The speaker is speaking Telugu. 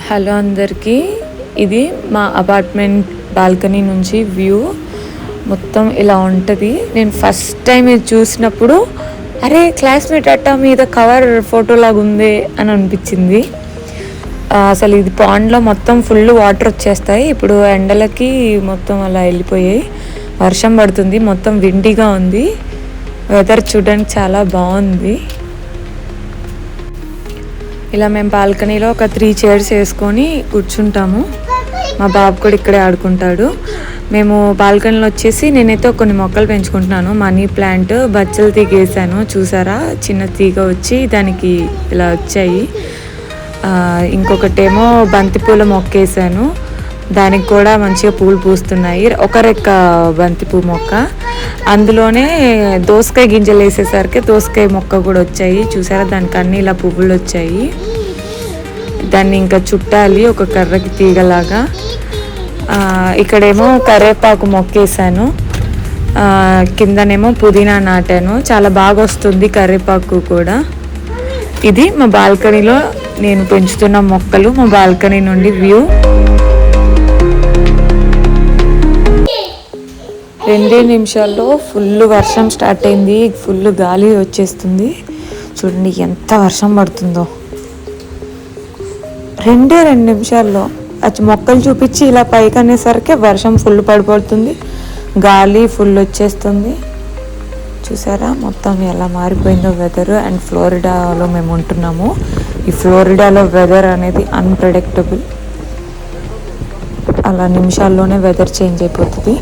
హలో అందరికీ, ఇది మా అపార్ట్మెంట్ బాల్కనీ నుంచి వ్యూ. మొత్తం ఇలా ఉంటుంది. నేను ఫస్ట్ టైం ఇది చూసినప్పుడు అరే క్లాస్మేట్ అట్టా మీద కవర్ ఫోటోలాగా ఉంది అని అనిపించింది. అసలు ఇది పాండ్లో మొత్తం ఫుల్ వాటర్ వచ్చేస్తాయి. ఇప్పుడు ఎండలకి మొత్తం అలా వెళ్ళిపోయాయి. వర్షం పడుతుంది, మొత్తం విండిగా ఉంది. వెదర్ చూడడానికి చాలా బాగుంది. ఇలా మేము బాల్కనీలో ఒక 3 చైర్స్ వేసుకొని కూర్చుంటాము. మా బాబు కూడా ఇక్కడే ఆడుకుంటాడు. మేము బాల్కనీలో వచ్చేసి నేనైతే కొన్ని మొక్కలు పెంచుకుంటున్నాను. మనీ ప్లాంట్, బచ్చల తీగ వేసాను, చూసారా చిన్న తీగ వచ్చి దానికి ఇలా వచ్చాయి. ఇంకొకటేమో బంతిపూల మొక్క వేసాను, దానికి కూడా మంచిగా పూలు పూస్తున్నాయి. ఒక రెక్క బంతిపూ మొక్క, అందులోనే దోసకాయ గింజలు వేసేసరికి దోసకాయ మొక్క కూడా వచ్చాయి. చూసారా దానికి అన్ని ఇలా పువ్వులు వచ్చాయి. దాన్ని ఇంకా చుట్టాలి ఒక కర్రకి తీగలాగా. ఇక్కడేమో కరివేపాకు మొక్క వేసాను, కిందనేమో పుదీనా నాటాను. చాలా బాగా వస్తుంది కరివేపాకు కూడా. ఇది మా బాల్కనీలో నేను పెంచుతున్న మొక్కలు, మా బాల్కనీ నుండి వ్యూ. 2 నిమిషాల్లో ఫుల్ వర్షం స్టార్ట్ అయింది. ఫుల్ గాలి వచ్చేస్తుంది. చూడండి ఎంత వర్షం పడుతుందో. 2 నిమిషాల్లో మొక్కలు చూపించి ఇలా పైకి అనేసరికి వర్షం ఫుల్ పడిపోతుంది, గాలి ఫుల్ వచ్చేస్తుంది. చూసారా మొత్తం ఎలా మారిపోయిందో వెదర్. అండ్ ఫ్లోరిడాలో మేము ఉంటున్నాము. ఈ ఫ్లోరిడాలో వెదర్ అనేది అన్ప్రెడిక్టబుల్. అలా నిమిషాల్లోనే వెదర్ చేంజ్ అయిపోతుంది.